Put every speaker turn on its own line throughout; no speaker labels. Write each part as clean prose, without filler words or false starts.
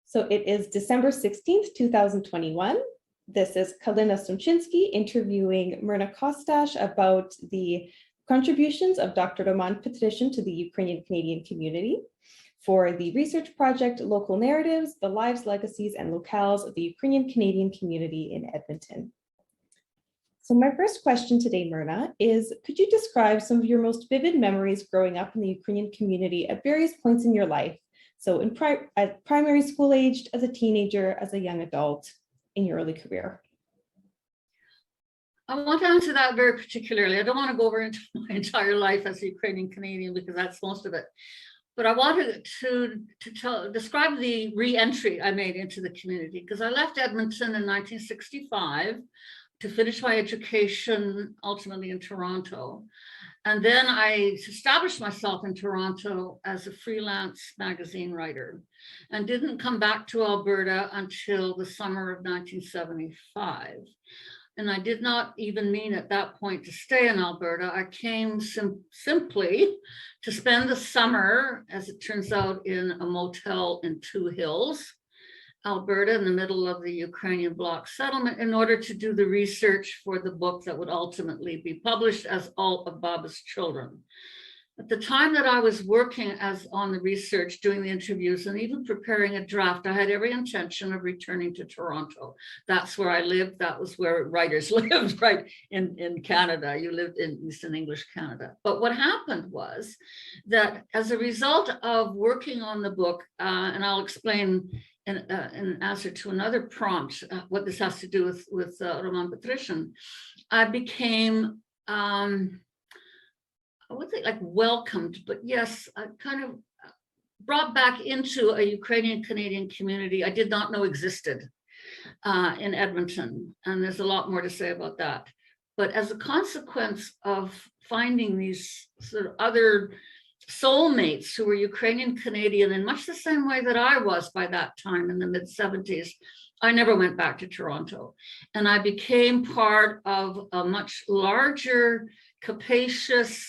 So it is December 16th, 2021. This is Kalyna Somchynsky interviewing Myrna Kostash about the contributions of Dr. Petryshyn to the Ukrainian Canadian community for the research project Local Narratives, the Lives, Legacies, and Locales of the Ukrainian Canadian Community in Edmonton. So my first question today, Myrna, is could you describe some of your most vivid memories growing up in the Ukrainian community at various points in your life? So at primary school aged, as a teenager, as a young adult, in your early career?
I want to answer that very particularly. I don't want to go over into my entire life as a Ukrainian Canadian because that's most of it. But I wanted to describe the re-entry I made into the community because I left Edmonton in 1965 to finish my education ultimately in Toronto. And then I established myself in Toronto as a freelance magazine writer and didn't come back to Alberta until the summer of 1975. And I did not even mean at that point to stay in Alberta. I came simply to spend the summer, as it turns out, in a motel in Two Hills, Alberta, in the middle of the Ukrainian bloc settlement, in order to do the research for the book that would ultimately be published as All of Baba's Children. At the time that I was working on the research, doing the interviews, and even preparing a draft, I had every intention of returning to Toronto. That's where I lived. That was where writers lived, right, in Canada. You lived in Eastern English Canada. But what happened was that as a result of working on the book, and I'll explain in answer to another prompt, what this has to do with Hromada Petryshyn, I became, I would say like welcomed, but yes, I kind of brought back into a Ukrainian Canadian community I did not know existed in Edmonton. And there's a lot more to say about that. But as a consequence of finding these sort of other soulmates who were Ukrainian Canadian in much the same way that I was by that time in the mid-70s, I never went back to Toronto. And I became part of a much larger, capacious,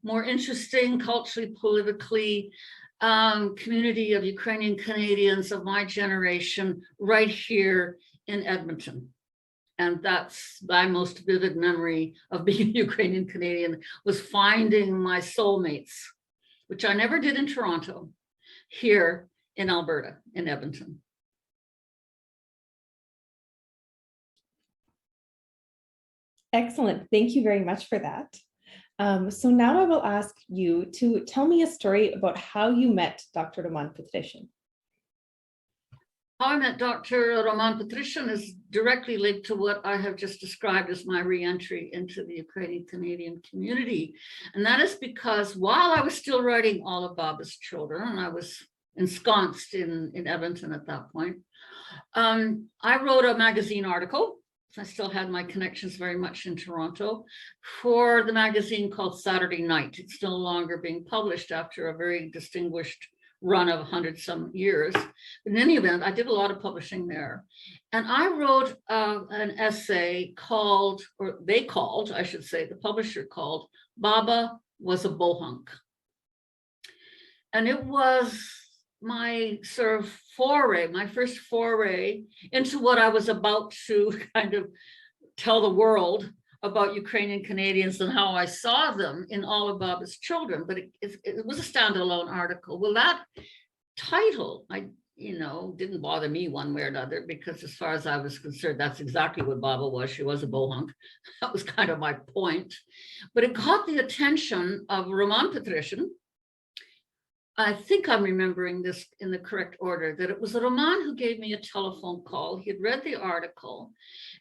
more interesting, culturally, politically, community of Ukrainian Canadians of my generation right here in Edmonton. And that's my most vivid memory of being Ukrainian Canadian, was finding my soulmates, which I never did in Toronto, here in Alberta, in Edmonton.
Excellent. Thank you very much for that. So now I will ask you to tell me a story about how you met Dr. Hromada Petryshyn.
How I met Dr. Hromada Petryshyn is directly linked to what I have just described as my re-entry into the Ukrainian Canadian community. And that is because while I was still writing All of Baba's Children, and I was ensconced in Edmonton at that point, I wrote a magazine article. I still had my connections very much in Toronto for the magazine called Saturday Night. It's no longer being published after a very distinguished run of 100-some years. But in any event, I did a lot of publishing there. And I wrote an essay called, or they called, I should say, the publisher called, Baba Was a Bohunk. And it was my sort of foray, my first foray into what I was about to kind of tell the world about Ukrainian Canadians and how I saw them in All of Baba's Children. But it was a standalone article. Well, that title, didn't bother me one way or another, because as far as I was concerned, that's exactly what Baba was. She was a bohunk. That was kind of my point. But it caught the attention of Hromada Petryshyn. I think I'm remembering this in the correct order, that it was Roman who gave me a telephone call. He had read the article,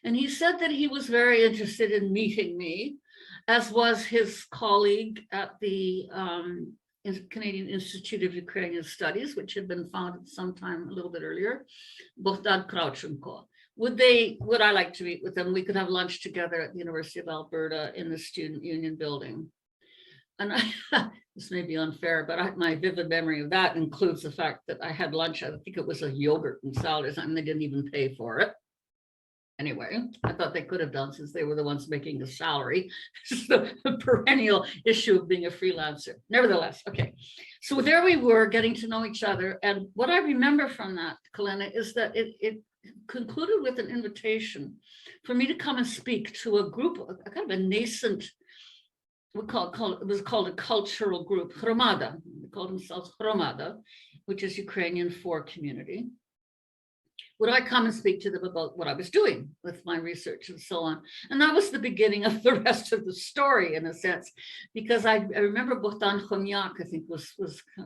and he said that he was very interested in meeting me, as was his colleague at the Canadian Institute of Ukrainian Studies, which had been founded sometime a little bit earlier, Bogdan Kravchenko. Would I like to meet with them? We could have lunch together at the University of Alberta in the Student Union building. And this may be unfair, but my vivid memory of that includes the fact that I had lunch. I think it was a yogurt and salad, and they didn't even pay for it. Anyway, I thought they could have done since they were the ones making the salary. It's the perennial issue of being a freelancer. Nevertheless, okay. So there we were getting to know each other. And what I remember from that, Kalyna, is that it concluded with an invitation for me to come and speak to a group, a kind of a nascent, it was called a cultural group, Hromada. They called themselves Hromada, which is Ukrainian for community. Would I come and speak to them about what I was doing with my research and so on? And that was the beginning of the rest of the story, in a sense, because I remember Bogdan Khomyak, I think, was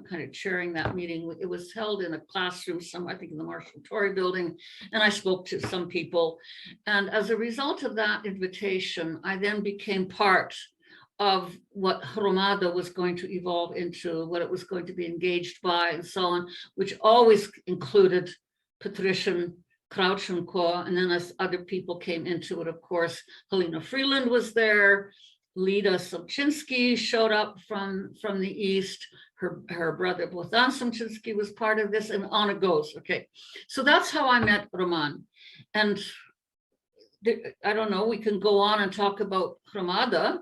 kind of chairing that meeting. It was held in a classroom somewhere, I think in the Marshall Torrey building, and I spoke to some people. And as a result of that invitation, I then became part of what Hromada was going to evolve into, what it was going to be engaged by, and so on, which always included Petryshyn, Krautchenko, and then as other people came into it, of course, Helena Freeland was there, Kalyna Somchynsky showed up from the East, her brother Bogdan Somchynsky was part of this, and on it goes. Okay, so that's how I met Roman. And I don't know, we can go on and talk about Hromada.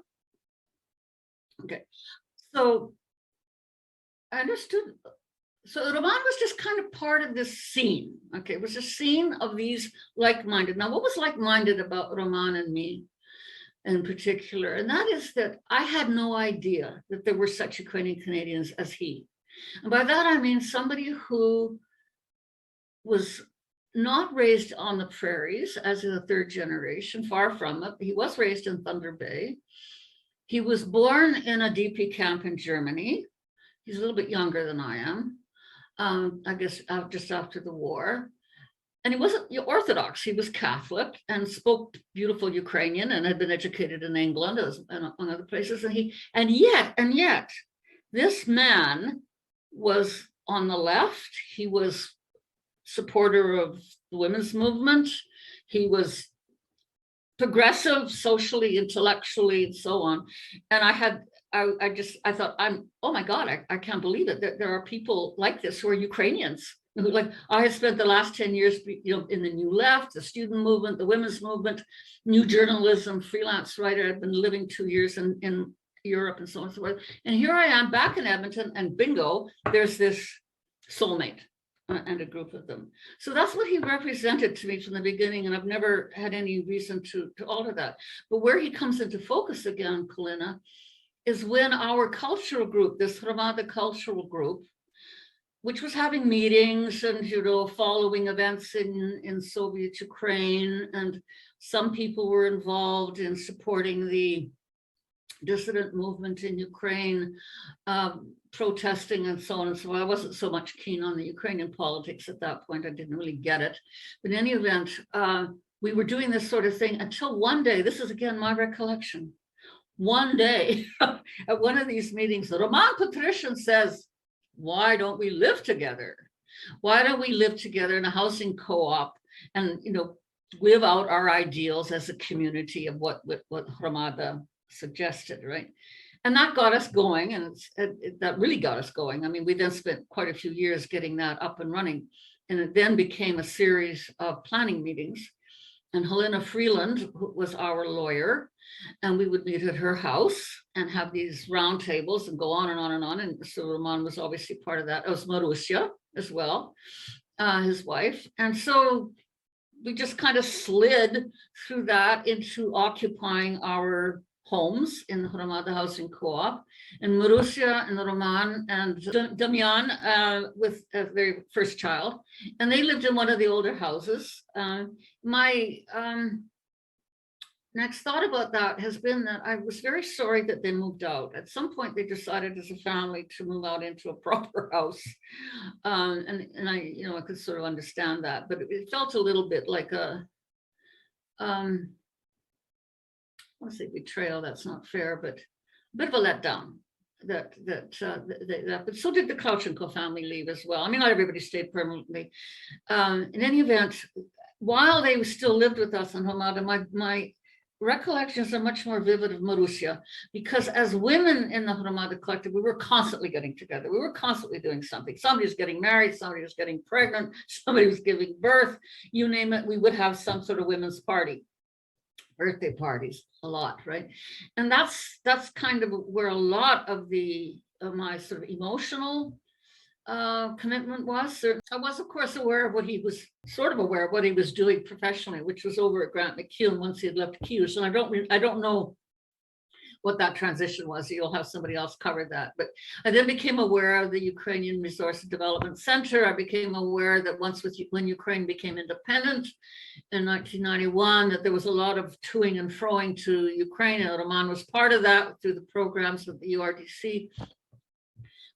Okay, so I understood. So Roman was just kind of part of this scene. Okay, it was a scene of these like-minded. Now, what was like-minded about Roman and me in particular? And that is that I had no idea that there were such Ukrainian Canadians as he. And by that, I mean somebody who was not raised on the prairies as a third generation, far from it. He was raised in Thunder Bay. He was born in a DP camp in Germany. He's a little bit younger than I am. I guess just after the war. And he wasn't Orthodox, he was Catholic and spoke beautiful Ukrainian and had been educated in England and among other places. And yet, this man was on the left. He was supporter of the women's movement. He was progressive socially, intellectually, and so on. And I thought, oh my God, I can't believe it. There are people like this who are Ukrainians. Who, like, I had spent the last 10 years, in the New Left, the student movement, the women's movement, new journalism, freelance writer. I've been living 2 years in Europe and so on and so forth. And here I am back in Edmonton, and bingo, there's this soulmate and a group of them. So that's what he represented to me from the beginning, and I've never had any reason to alter that. But where he comes into focus again, Kalyna, is when our cultural group, this Hromada Cultural Group, which was having meetings and following events in Soviet Ukraine, and some people were involved in supporting the dissident movement in Ukraine, protesting and so on and so on. I wasn't so much keen on the Ukrainian politics at that point. I didn't really get it. But in any event, we were doing this sort of thing until one day, this is again my recollection, one day at one of these meetings, Roman Petryshyn says, why don't we live together? Why don't we live together in a housing co-op and live out our ideals as a community of what Hromada suggested, right? And that got us going, and that really got us going. I mean, we then spent quite a few years getting that up and running, and it then became a series of planning meetings. And Helena Freeland was our lawyer, and we would meet at her house and have these round tables and go on and on and on. And so Roman was obviously part of that. It was Marussia as well, his wife. And so we just kind of slid through that into occupying our homes in the Hromada Housing Co-op, and Marussia and Roman and Damian with a very first child, and they lived in one of the older houses. My next thought about that has been that I was very sorry that they moved out. At some point, they decided as a family to move out into a proper house, and I could sort of understand that, but it felt a little bit like a I want to say betrayal, that's not fair, but a bit of a letdown that but so did the Krautchenko family leave as well. I mean, not everybody stayed permanently. In any event, while they still lived with us in Hromada, my recollections are much more vivid of Marussia, because as women in the Hromada collective, we were constantly getting together. We were constantly doing something. Somebody was getting married, somebody was getting pregnant, somebody was giving birth, you name it, we would have some sort of women's party, birthday parties, a lot, right? And that's kind of where a lot of my sort of emotional commitment was. I was, of course, aware of what he was doing professionally, which was over at Grant McEwen once he had left Hughes. And I don't know what that transition was. You'll have somebody else cover that. But I then became aware of the Ukrainian Resource Development Center. I became aware that when Ukraine became independent in 1991, that there was a lot of toing and froing to Ukraine, and Roman was part of that through the programs of the URDC.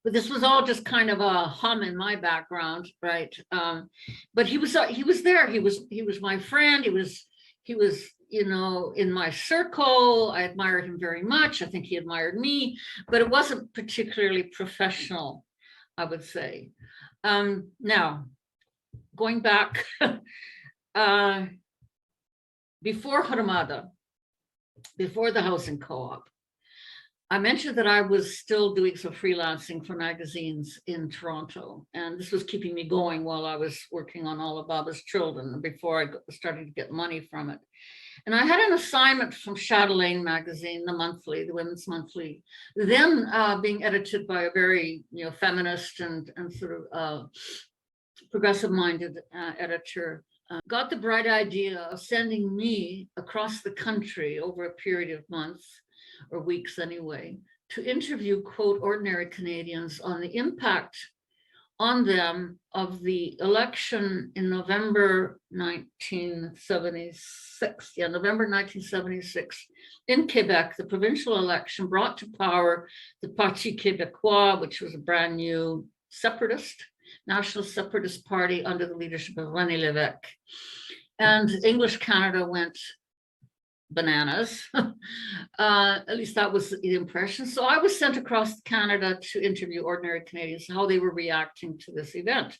But this was all just kind of a hum in my background, right? But he was there. He was my friend. He was, in my circle. I admired him very much. I think he admired me, but it wasn't particularly professional, I would say. Now, going back, before Hromada, before the housing co-op, I mentioned that I was still doing some freelancing for magazines in Toronto, and this was keeping me going while I was working on All of Baba's Children before I started to get money from it. And I had an assignment from Chatelaine magazine, the Women's Monthly, then being edited by a very feminist and sort of progressive-minded editor. Got the bright idea of sending me across the country over a period of months, or weeks anyway, to interview, quote, ordinary Canadians on the impact on them of the election in November 1976. Yeah, November 1976 in Quebec, the provincial election brought to power the Parti Québécois, which was a brand new national separatist party under the leadership of René Lévesque. And English Canada went bananas. At least that was the impression. So I was sent across Canada to interview ordinary Canadians, how they were reacting to this event.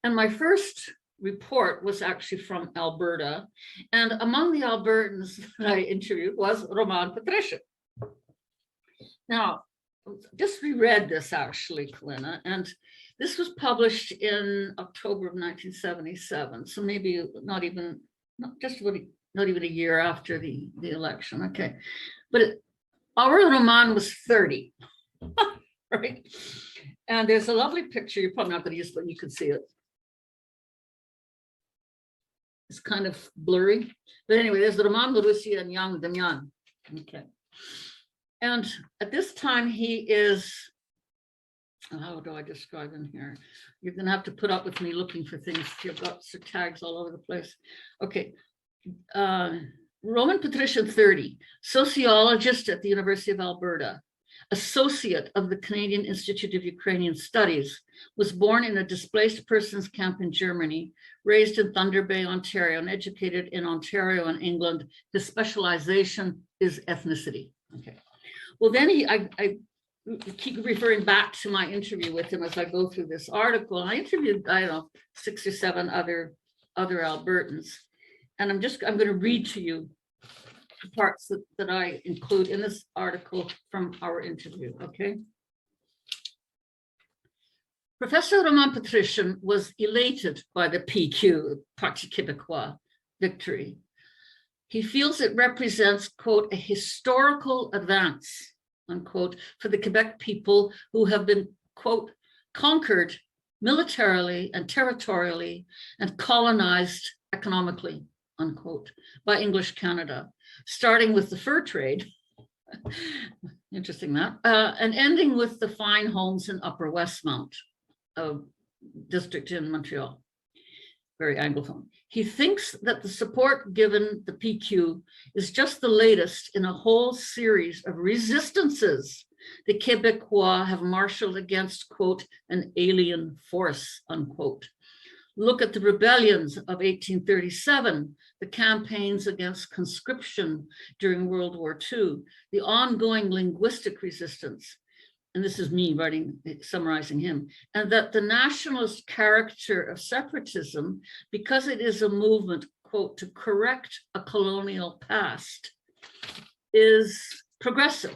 And my first report was actually from Alberta. And among the Albertans that I interviewed was Petryshyn. Now, just reread this actually, Kalyna, and this was published in October of 1977. So maybe not even a year after the election, okay. But our Roman was 30, right? And there's a lovely picture, you're probably not gonna use, but you can see it. It's kind of blurry. But anyway, there's the Roman, Marussia, and young Damian, okay. And at this time, he is, how do I describe him here? You're gonna have to put up with me looking for things. You've got tags all over the place. Okay. Roman Petryshyn, 30, sociologist at the University of Alberta, associate of the Canadian Institute of Ukrainian Studies, was born in a displaced persons camp in Germany, raised in Thunder Bay, Ontario, and educated in Ontario and England. His specialization is ethnicity. Okay. Well, then I keep referring back to my interview with him as I go through this article. And I interviewed, 6 or 7 other Albertans. And I'm going to read to you the parts that I include in this article from our interview, okay? Professor Roman Petryshyn was elated by the PQ, Parti Québécois, victory. He feels it represents, quote, a historical advance, unquote, for the Quebec people who have been, quote, conquered militarily and territorially and colonized economically, unquote, by English Canada, starting with the fur trade, interesting that, and ending with the fine homes in Upper Westmount district in Montreal, very Anglophone. He thinks that the support given the PQ is just the latest in a whole series of resistances the Québécois have marshaled against, quote, an alien force, unquote. Look at the rebellions of 1837, the campaigns against conscription during World War II, the ongoing linguistic resistance, and this is me summarizing him, and that the nationalist character of separatism, because it is a movement, quote, to correct a colonial past is progressive.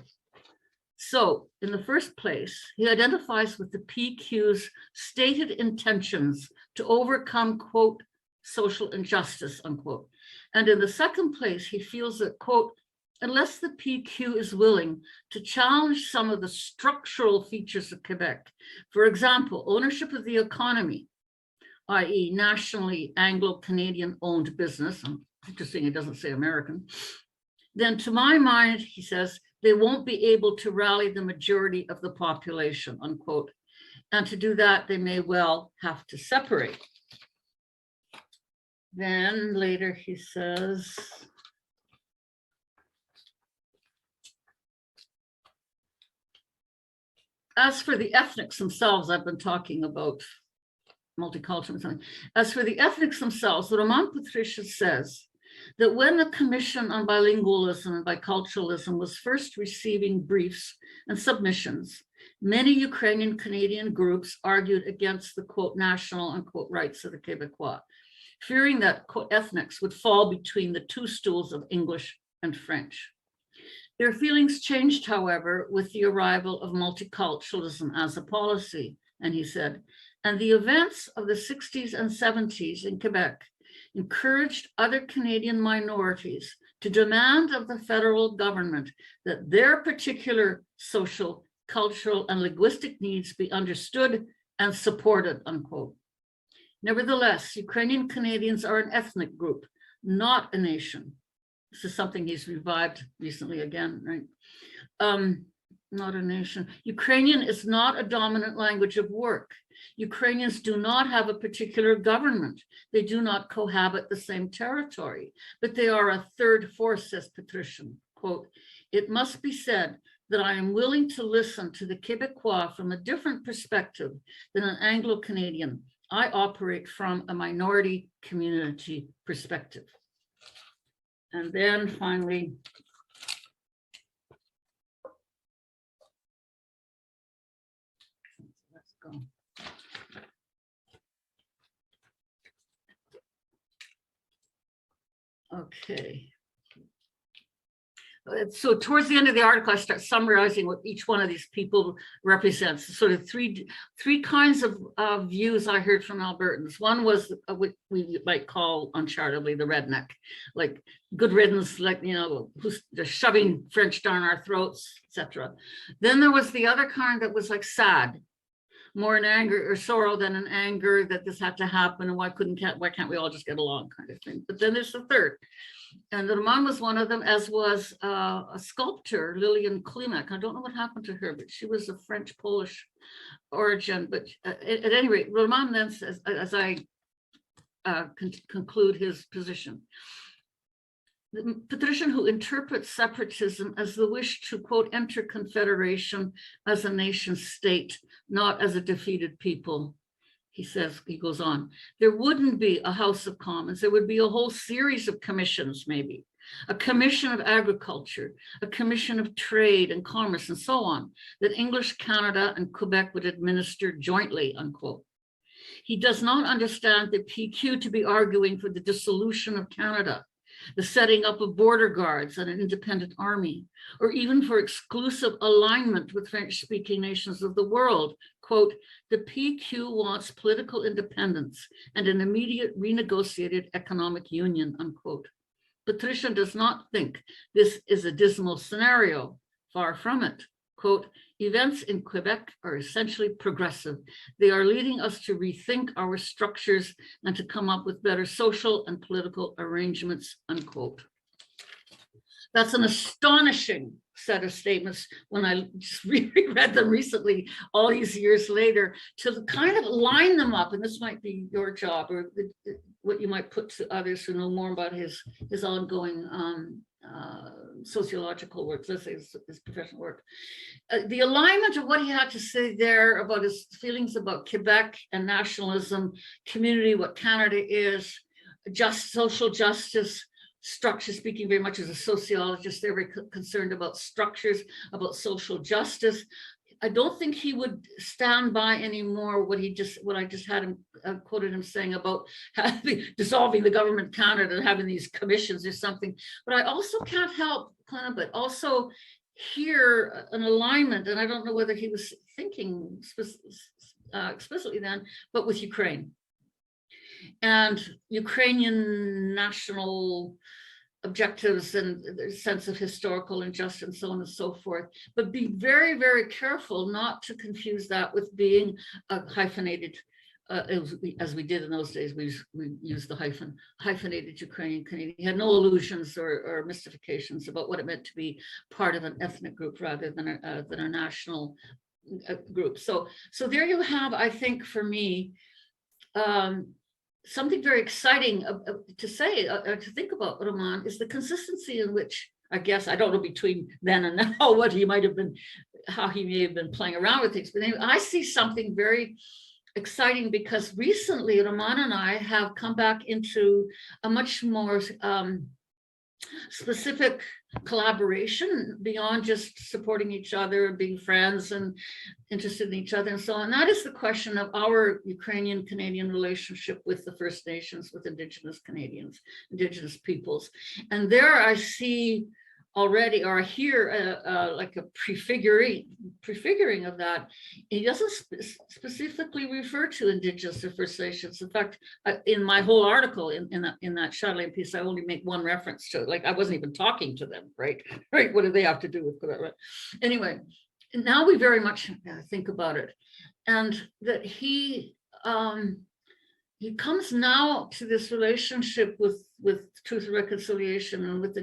So in the first place, he identifies with the PQ's stated intentions to overcome, quote, social injustice, unquote. And in the second place, he feels that, quote, unless the PQ is willing to challenge some of the structural features of Quebec, for example, ownership of the economy, i.e. nationally Anglo-Canadian owned business, interesting it doesn't say American, then to my mind, he says, they won't be able to rally the majority of the population, unquote. And to do that, they may well have to separate. Then later he says, as for the ethnics themselves, I've been talking about multiculturalism. As for the ethnics themselves, the Roman Petryshyn says that when the Commission on Bilingualism and Biculturalism was first receiving briefs and submissions, many Ukrainian Canadian groups argued against the, quote, national, unquote, rights of the Quebecois, fearing that, quote, ethnics would fall between the two stools of English and French. Their feelings changed, however, with the arrival of multiculturalism as a policy, and he said, and the events of the 60s and 70s in Quebec encouraged other Canadian minorities to demand of the federal government that their particular social, cultural, and linguistic needs be understood and supported, unquote. Nevertheless, Ukrainian Canadians are an ethnic group, not a nation. This is something he's revived recently again, right? Not a nation. Ukrainian is not a dominant language of work. Ukrainians do not have a particular government. They do not cohabit the same territory, but they are a third force, says Petryshyn. Quote, it must be said that I am willing to listen to the Quebecois from a different perspective than an Anglo-Canadian. I operate from a minority community perspective. And then finally, let's go. Okay. So towards the end of the article, I start summarizing what each one of these people represents. Sort of three kinds of views I heard from Albertans. One was what we might call uncharitably the redneck, like good riddance, like, you know, who's just shoving French down our throats, etc. Then there was the other kind that was like sad, more in anger or sorrow than in anger that this had to happen and why can't we all just get along kind of thing. But then there's the third. And the Roman was one of them, as was a sculptor, Lilian Klimek. I don't know what happened to her, but she was of French-Polish origin. But at any rate, Roman then says, as I conclude his position, the Petryshyn, who interprets separatism as the wish to, quote, enter confederation as a nation state, not as a defeated people. He says, he goes on, there wouldn't be a House of Commons. There would be a whole series of commissions, maybe a commission of agriculture, a commission of trade and commerce, and so on, that English Canada and Quebec would administer jointly, unquote. He does not understand the PQ to be arguing for the dissolution of Canada, the setting up of border guards and an independent army, or even for exclusive alignment with French-speaking nations of the world. Quote, the PQ wants political independence and an immediate renegotiated economic union, unquote. Petryshyn does not think this is a dismal scenario, far from it. Quote, events in Quebec are essentially progressive. They are leading us to rethink our structures and to come up with better social and political arrangements, unquote. That's an astonishing set of statements when I just reread them recently, all these years later, to kind of line them up. And this might be your job, or what you might put to others who know more about his ongoing sociological work, let's say his professional work. The alignment of what he had to say there about his feelings about Quebec and nationalism, community, what Canada is, just social justice, structure, speaking very much as a sociologist, they're very concerned about structures, about social justice. I don't think he would stand by anymore what I just had him quoted him saying about dissolving the government of Canada and having these commissions or something. But I also can't help, Kalyna, but also hear an alignment, and I don't know whether he was thinking explicitly then, but with Ukraine and Ukrainian national objectives and the sense of historical injustice and so on and so forth, but be very, very careful not to confuse that with being a hyphenated, as we did in those days, we used the hyphenated Ukrainian Canadian. He had no illusions or mystifications about what it meant to be part of an ethnic group rather than a national group. So there you have, I think, for me, something very exciting to say, to think about, Roman, is the consistency in which, I guess, I don't know between then and now what he might have been, how he may have been playing around with things. But anyway, I see something very exciting because recently Roman and I have come back into a much more specific collaboration beyond just supporting each other, being friends and interested in each other and so on. That is the question of our Ukrainian Canadian relationship with the First Nations, with Indigenous Canadians, Indigenous peoples. And there I see already, or hear like a prefiguring of that. He doesn't specifically refer to Indigenous or First Nations. In fact, in my whole article in that Chatelaine piece, I only make one reference to it. Like I wasn't even talking to them, right? Right? What do they have to do with that? Right? Anyway, now we very much think about it, and that he comes now to this relationship with Truth and Reconciliation and with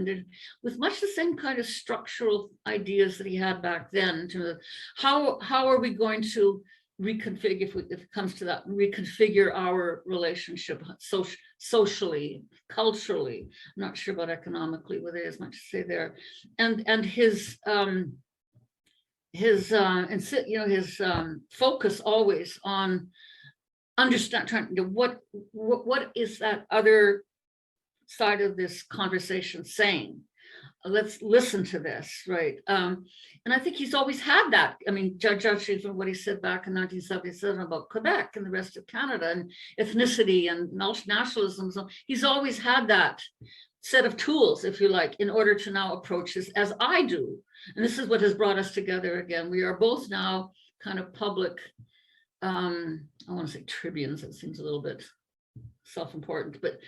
much the same kind of structural ideas that he had back then. To how are we going to reconfigure, if it comes to that, reconfigure our relationship socially, culturally. I'm not sure about economically, whether there's much to say there, and his focus always on understand, trying to what is that other side of this conversation saying? Let's listen to this, right? And I think he's always had that. I mean, judging from what he said back in 1977 about Quebec and the rest of Canada and ethnicity and nationalism, so he's always had that set of tools, if you like, in order to now approach this as I do. And this is what has brought us together again. We are both now kind of public, I want to say tribunes, that seems a little bit self-important, but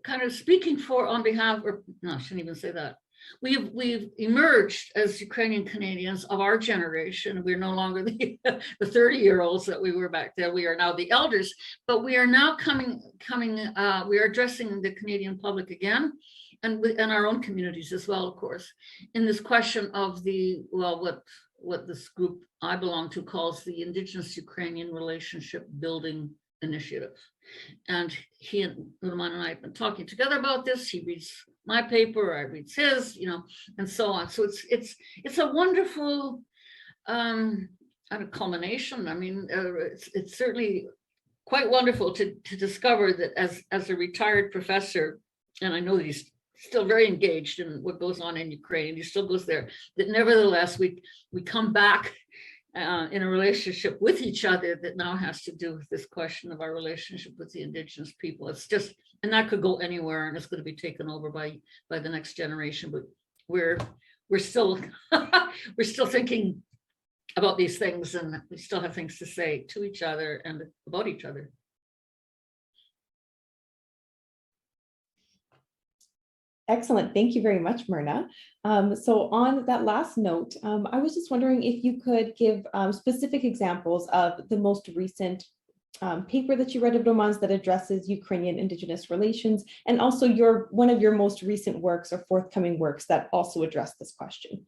kind of speaking for on behalf, or no, I shouldn't even say that. We've emerged as Ukrainian Canadians of our generation. We're no longer the 30-year-olds that we were back then. We are now the elders, but we are now we are addressing the Canadian public again, and our own communities as well, of course, in this question of what this group I belong to calls the Indigenous-Ukrainian Relationship Building Initiative. And he and Roman and I have been talking together about this. He reads my paper, I read his, and so on. So it's a wonderful culmination. I mean, it's certainly quite wonderful to discover that as a retired professor, and I know that he's still very engaged in what goes on in Ukraine, he still goes there, that nevertheless we come back in a relationship with each other that now has to do with this question of our relationship with the Indigenous people. It's just, and that could go anywhere, and it's going to be taken over by the next generation. But we're still we're still thinking about these things, and we still have things to say to each other and about each other.
Excellent. Thank you very much, Myrna. So on that last note, I was just wondering if you could give specific examples of the most recent paper that you read of Roman's that addresses Ukrainian Indigenous relations, and also one of your most recent works or forthcoming works that also address this question.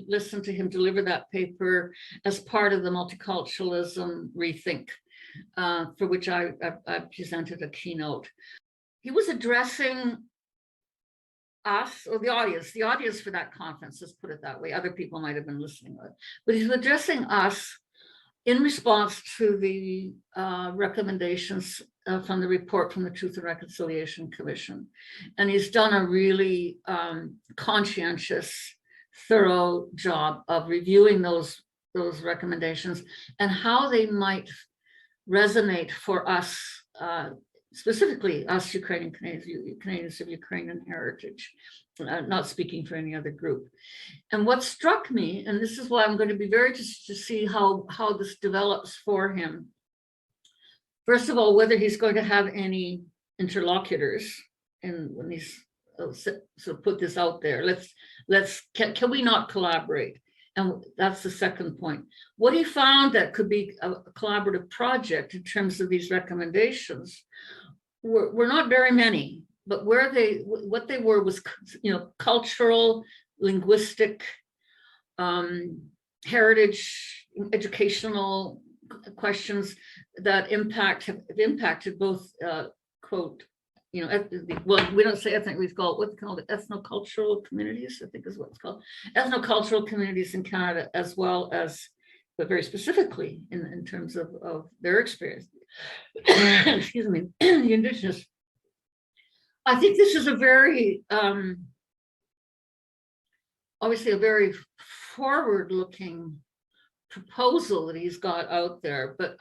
Listen to him deliver that paper as part of the multiculturalism rethink, for which I presented a keynote. He was addressing us, or the audience for that conference, let's put it that way. Other people might have been listening, but he's addressing us in response to the recommendations from the report from the Truth and Reconciliation Commission. And he's done a really conscientious, thorough job of reviewing those recommendations and how they might resonate for us, specifically us Ukrainian Canadians, Canadians of Ukrainian heritage, not speaking for any other group. And what struck me, and this is why I'm going to be very interested to see how this develops for him. First of all, whether he's going to have any interlocutors, and when he's so put this out there, can we not collaborate? And that's the second point. What he found that could be a collaborative project in terms of these recommendations were not very many, but what they were was, cultural, linguistic, heritage, educational questions that have impacted both, quote, well, we don't say ethnic, we call it, what's called ethnocultural communities, I think is what it's called, ethnocultural communities in Canada, as well as, but very specifically in terms of their experience, excuse me, the Indigenous. I think this is a very, obviously a very forward-looking proposal that he's got out there, but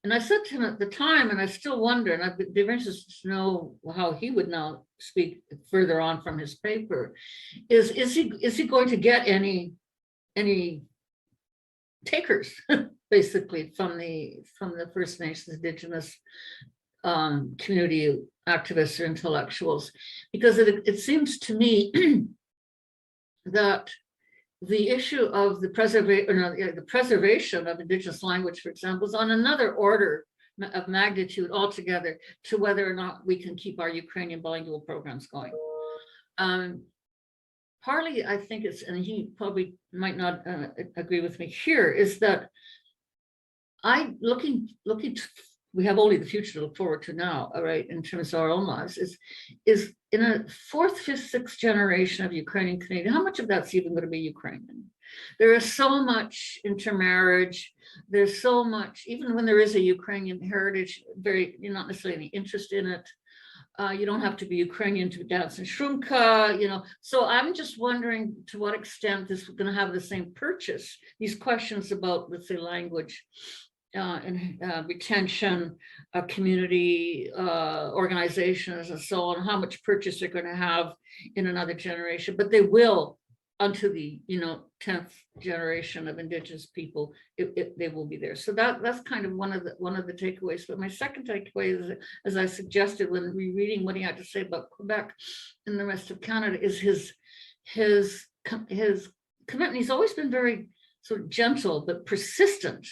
and I said to him at the time, and I still wonder, and I'd be interested to know how he would now speak further on from his paper, is he going to get any takers basically from the First Nations, Indigenous community activists or intellectuals? Because it seems to me that the issue of the preservation of Indigenous language, for example, is on another order of magnitude altogether to whether or not we can keep our Ukrainian bilingual programs going. Partly, I think it's, and he probably might not agree with me here, is that we have only the future to look forward to now, all right, in terms of our own lives, is in a fourth, fifth, sixth generation of Ukrainian Canadian, how much of that's even going to be Ukrainian? There is so much intermarriage. There's so much, even when there is a Ukrainian heritage, you're not necessarily any interest in it. You don't have to be Ukrainian to dance in Shrumka, So I'm just wondering to what extent this is going to have the same purchase, these questions about, let's say, language, and retention, community organizations, and so on, how much purchase they're going to have in another generation, but they will unto the 10th generation of Indigenous people, they will be there. So that's kind of one of the takeaways. But my second takeaway is, as I suggested when rereading what he had to say about Quebec and the rest of Canada, is his commitment. He's always been very sort of gentle but persistent.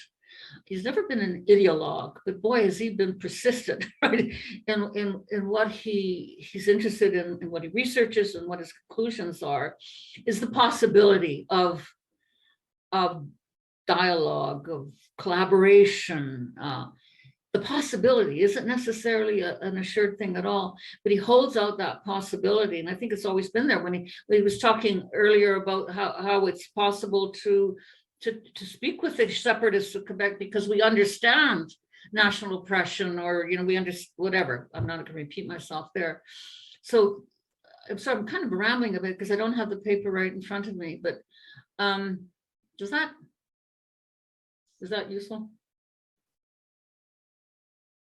He's never been an ideologue, but boy, has he been persistent, right? In what he's interested in, and what he researches, and what his conclusions are, is the possibility of dialogue, of collaboration. The possibility isn't necessarily an assured thing at all, but he holds out that possibility, and I think it's always been there. When he was talking earlier about how it's possible to speak with the separatists of Quebec because we understand national oppression, or we understand whatever. I'm not going to repeat myself there. So I'm kind of rambling a bit because I don't have the paper right in front of me. But is that useful?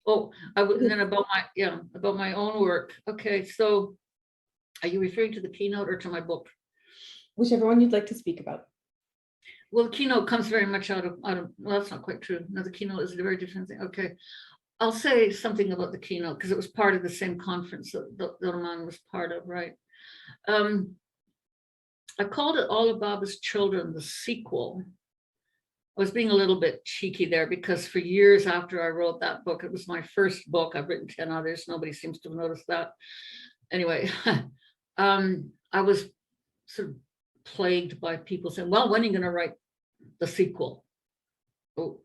Oh, and then about my own work. Okay, so are you referring to the keynote or to my book?
Whichever one you'd like to speak about.
Well, the keynote comes very much out of, well, that's not quite true. No, the keynote is a very different thing. Okay, I'll say something about the keynote because it was part of the same conference that Roman was part of, right? I called it All of Baba's Children, the sequel. I was being a little bit cheeky there because for years after I wrote that book, it was my first book. I've written 10 others. Nobody seems to have noticed that. Anyway, I was sort of plagued by people saying, well, when are you going to write the sequel? Oh,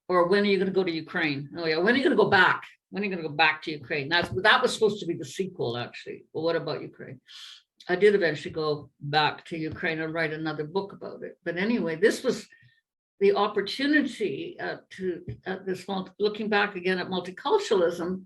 or when are you going to go to Ukraine? Oh yeah, when are you going to go back? When are you going to go back to Ukraine? That was supposed to be the sequel, actually. Well, what about Ukraine? I did eventually go back to Ukraine and write another book about it. But anyway, this was the opportunity looking back again at multiculturalism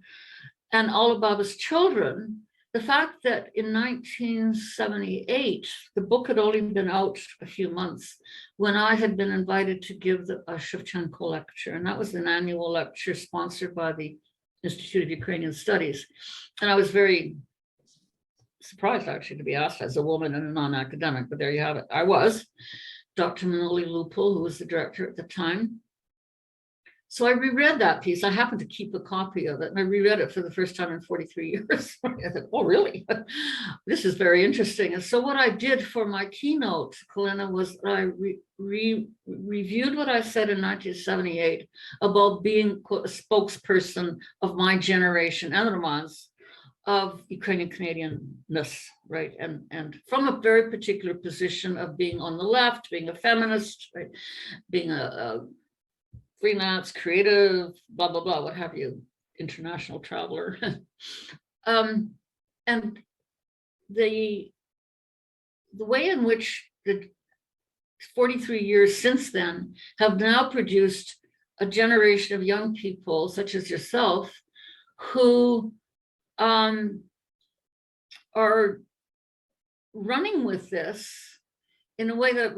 and all of Baba's children, the fact that in 1978, the book had only been out a few months when I had been invited to give a Shevchenko lecture. And that was an annual lecture sponsored by the Institute of Ukrainian Studies. And I was very surprised actually to be asked as a woman and a non-academic, but there you have it. I was. Dr. Manoli Lupul, who was the director at the time. So I reread that piece. I happened to keep a copy of it, and I reread it for the first time in 43 years. I thought, oh, really? This is very interesting. And so what I did for my keynote, Kalyna, was I reviewed what I said in 1978 about being a spokesperson of my generation and Roman's of Ukrainian Canadianness, right? And from a very particular position of being on the left, being a feminist, right? Being a freelance, creative, blah, blah, blah, what have you, international traveler. And the way in which the 43 years since then have now produced a generation of young people, such as yourself, who are running with this in a way that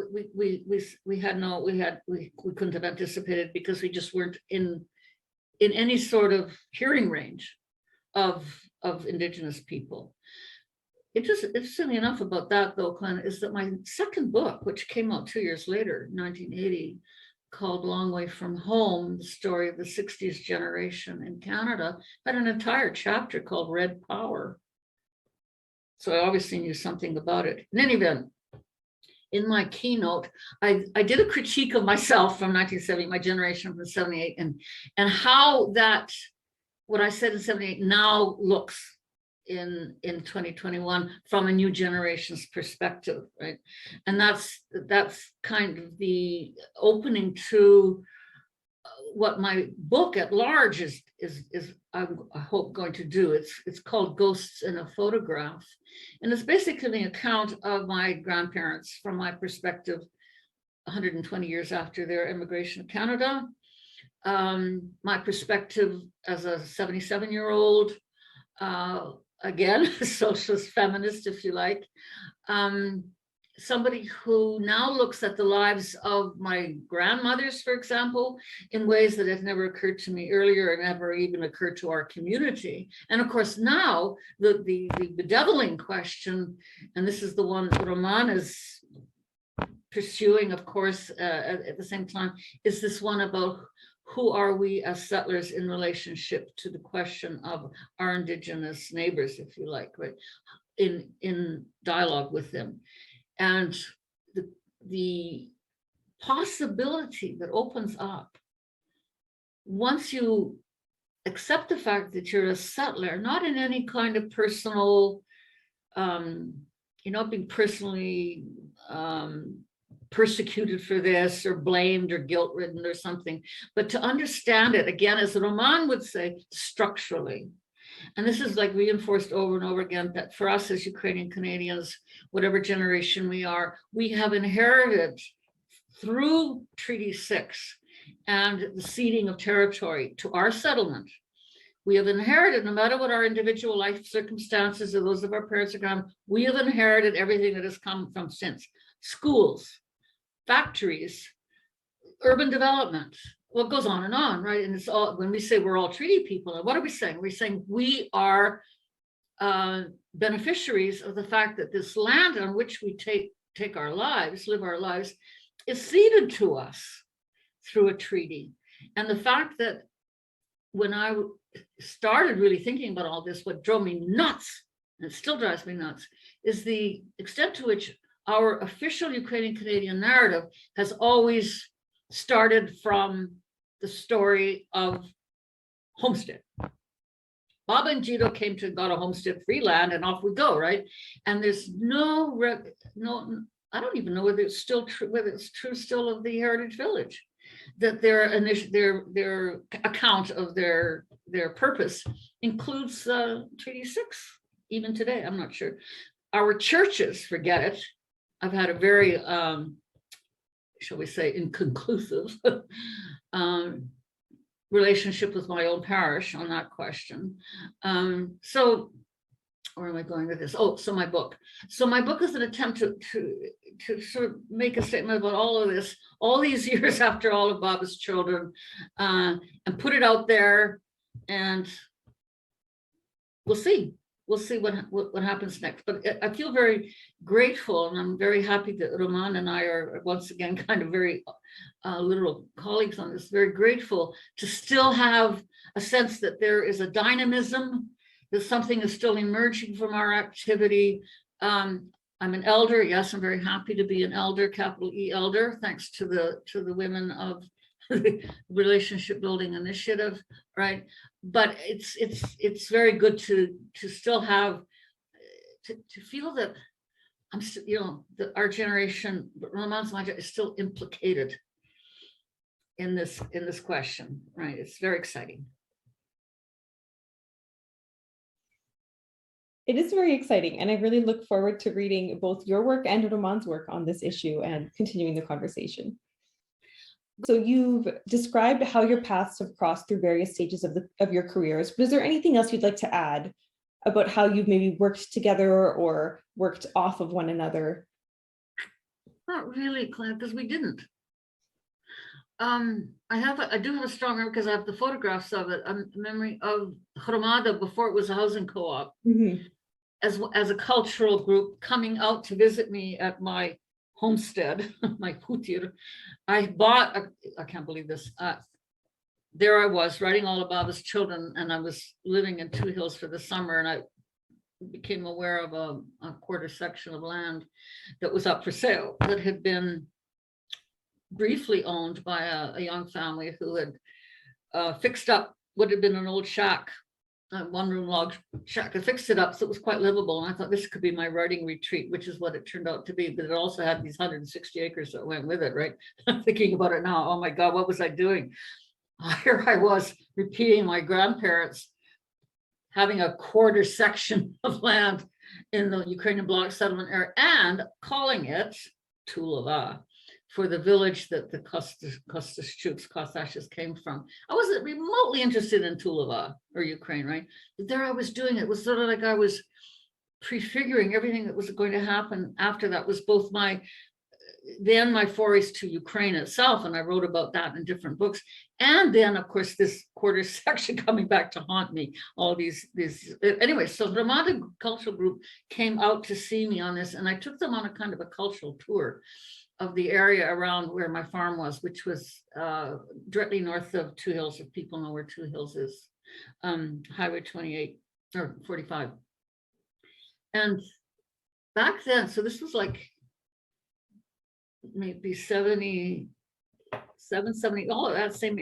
we couldn't have anticipated, because we just weren't in any sort of hearing range of Indigenous people. Interestingly enough about that, though, Kalyna, is that my second book, which came out 2 years later, 1980, called Long Way From Home, the story of the 60s generation in Canada, had an entire chapter called Red Power. So I obviously knew something about it. In any event, in my keynote, I did a critique of myself from 1970, my generation from 78, and how that, what I said in 78 now looks in 2021 from a new generation's perspective, right? And that's kind of the opening to what my book at large is I hope going to do. It's called Ghosts in a Photograph, and it's basically an account of my grandparents from my perspective 120 years after their immigration to Canada, my perspective as a 77-year-old, again, socialist feminist, if you like, somebody who now looks at the lives of my grandmothers, for example, in ways that had never occurred to me earlier and never even occurred to our community. And of course, now the bedeviling question, and this is the one that Roman is pursuing, of course, at the same time, is this one about who are we as settlers in relationship to the question of our Indigenous neighbors, if you like, right? In dialogue with them. And the possibility that opens up once you accept the fact that you're a settler, not in any kind of personal, you're not being personally persecuted for this or blamed or guilt-ridden or something, but to understand it, again, as Roman would say, structurally. And this is like reinforced over and over again, that for us as Ukrainian Canadians, whatever generation we are, we have inherited through Treaty 6 and the ceding of territory to our settlement. We have inherited, no matter what our individual life circumstances or those of our parents or grandparents, we have inherited everything that has come from since. Schools, factories, urban development, what goes on and on, right? And it's all, when we say we're all treaty people, what are we saying? We're saying we are beneficiaries of the fact that this land on which we take our lives, live our lives, is ceded to us through a treaty. And the fact that when I started really thinking about all this, what drove me nuts, and it still drives me nuts, is the extent to which our official Ukrainian Canadian narrative has always started from the story of homestead. Baba and Jito came to got a homestead, free land, and off we go, right? And there's no, I don't even know whether it's still true, whether it's true still of the Heritage Village, that their account of their purpose includes Treaty 6, even today. I'm not sure. Our churches, forget it. I've had a very shall we say, inconclusive relationship with my own parish on that question. So where am I going with this? Oh, so my book. So my book is an attempt to sort of make a statement about all of this, all these years after all of Baba's children, and put it out there, and we'll see. We'll see what happens next. But I feel very grateful, and I'm very happy that Roman and I are once again kind of very literal colleagues on this. Very grateful to still have a sense that there is a dynamism, that something is still emerging from our activity. I'm an elder. Yes, I'm very happy to be an elder, capital E elder, thanks to the women of the Relationship Building Initiative, right? But it's very good to still have to feel that I'm still, you know, that our generation, Roman's is still implicated in this question, right? It's very exciting.
It is very exciting, and I really look forward to reading both your work and Roman's work on this issue and continuing the conversation. So you've described how your paths have crossed through various stages of your careers. But is there anything else you'd like to add about how you've maybe worked together or worked off of one another?
Not really, Claire, because we didn't. I do have a strong memory, because I have the photographs of it, a memory of Hromada before it was a housing co-op, as a cultural group coming out to visit me at my homestead, my hutir. I bought, I can't believe this, there I was writing all about his children, and I was living in Two Hills for the summer, and I became aware of a quarter section of land that was up for sale that had been briefly owned by a young family who had fixed up what had been an old shack, a one-room log shack, and fixed it up so it was quite livable. And I thought this could be my writing retreat, which is what it turned out to be. But it also had these 160 acres that went with it, right? I'm thinking about it now. Oh my God, what was I doing? Here I was repeating my grandparents having a quarter section of land in the Ukrainian bloc settlement area and calling it Tulava, for the village that the Kostashes came from. I wasn't remotely interested in Tulava or Ukraine, right? But there I was doing it. It was sort of like I was prefiguring everything that was going to happen after that. Was both my forays to Ukraine itself, and I wrote about that in different books. And then, of course, this quarter section coming back to haunt me. All these anyway. So the Hromada Cultural Group came out to see me on this, and I took them on a kind of a cultural tour of the area around where my farm was, which was directly north of Two Hills, if people know where Two Hills is, Highway 28 or 45. And back then, so this was like maybe 70, all of that same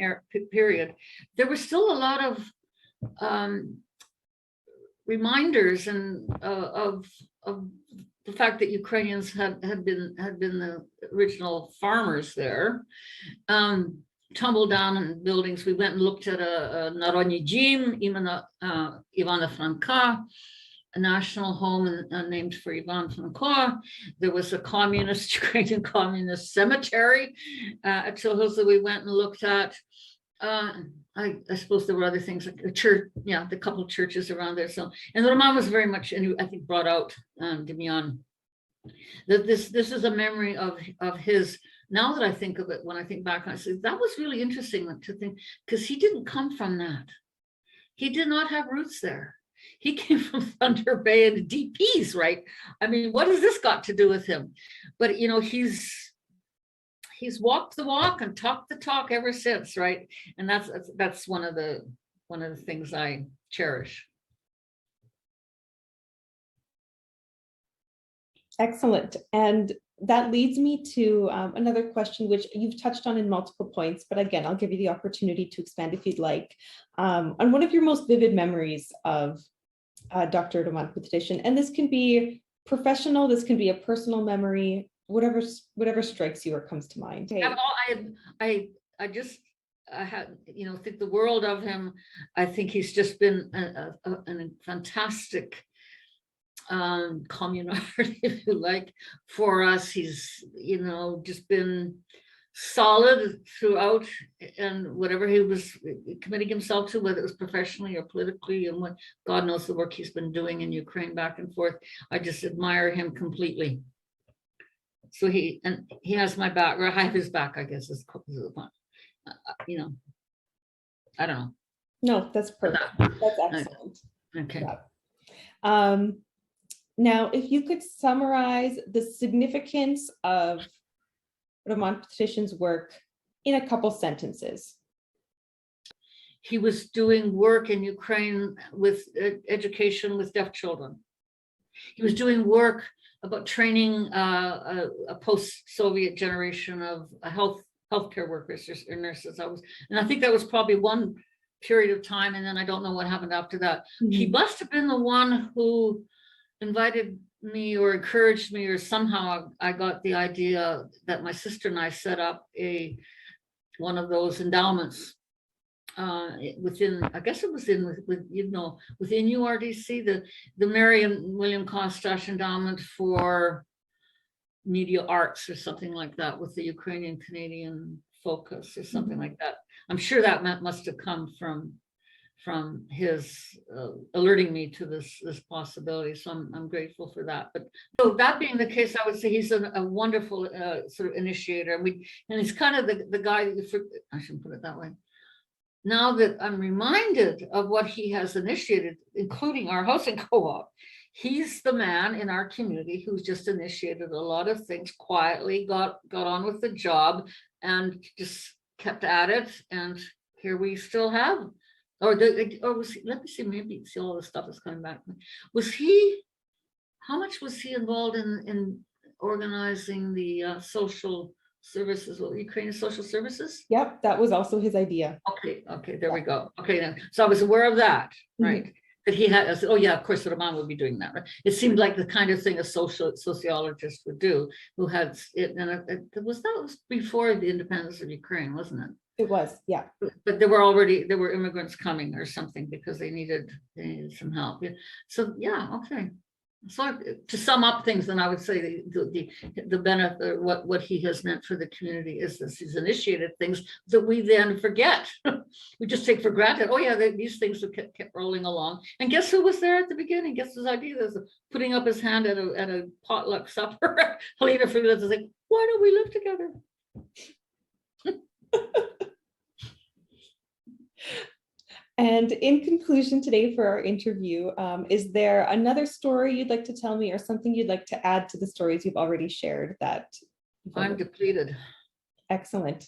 period, there was still a lot of reminders and of the fact that Ukrainians had been the original farmers there, tumbled down in buildings. We went and looked at a Narodny Dім Ivana Franka, a national home named for Ivan Franko. There was a Ukrainian communist cemetery at Two Hills that we went and looked at. I suppose there were other things like a church, the couple of churches around there. So, and Roman was very much, and I think brought out Demian, that this is a memory of his. Now that I think of it, when I think back, I say that was really interesting to think, because he didn't come from that. He did not have roots there. He came from Thunder Bay and DPs, right? I mean, what has this got to do with him? But he's walked the walk and talked the talk ever since, right? And that's one of the things I cherish.
Excellent. And that leads me to another question, which you've touched on in multiple points, but again, I'll give you the opportunity to expand if you'd like, on one of your most vivid memories of Dr. Roman Petryshyn. And this can be professional, this can be a personal memory, whatever strikes you or comes to mind. Hey.
I had, think the world of him. I think he's just been a fantastic communard, if you like, for us. He's, just been solid throughout, and whatever he was committing himself to, whether it was professionally or politically, and what God knows the work he's been doing in Ukraine back and forth. I just admire him completely. So he has my back, or I have his back, I guess is the point. You know, I don't know.
No, that's perfect. That's excellent.
Okay.
Yeah. Now, if you could summarize the significance of Hromada Petryshyn's work in a couple sentences.
He was doing work in Ukraine with education with deaf children. He was doing work about training a post-Soviet generation of healthcare workers or nurses. And I think that was probably one period of time, and then I don't know what happened after that. Mm-hmm. He must have been the one who invited me or encouraged me, or somehow I got the idea that my sister and I set up one of those endowments within, I guess it was within URDC, the Mary and William Kostash Endowment for Media Arts or something like that, with the Ukrainian Canadian focus or something like that. I'm sure that must have come from his alerting me to this possibility. So I'm grateful for that. But so that being the case, I would say he's a wonderful sort of initiator. And he's kind of the guy, I shouldn't put it that way. Now that I'm reminded of what he has initiated, including our housing co-op, he's the man in our community who's just initiated a lot of things quietly, got on with the job, and just kept at it. And here we still have. Let me see, maybe see all the stuff is coming back. How much was he involved in organizing the social services, Ukrainian social services?
Yep, that was also his idea.
Okay, there we go. Okay, then, so I was aware of that, right? Mm-hmm. That he had, I said, oh yeah, of course, Hromada would be doing that, right? It seemed like the kind of thing a sociologist would do, who had it, and that was before the independence of Ukraine, wasn't it?
It was, yeah.
But there were immigrants coming or something because they needed some help. Yeah. So yeah, okay. So to sum up things, then I would say the benefit, what he has meant for the community is this: he's initiated things that we then forget. We just take for granted. Oh yeah, these things have kept rolling along. And guess who was there at the beginning? Guess his idea was putting up his hand at a potluck supper. Kalyna was like, why don't we live together?
And in conclusion today for our interview, is there another story you'd like to tell me, or something you'd like to add to the stories you've already shared? That
I'm depleted.
Excellent.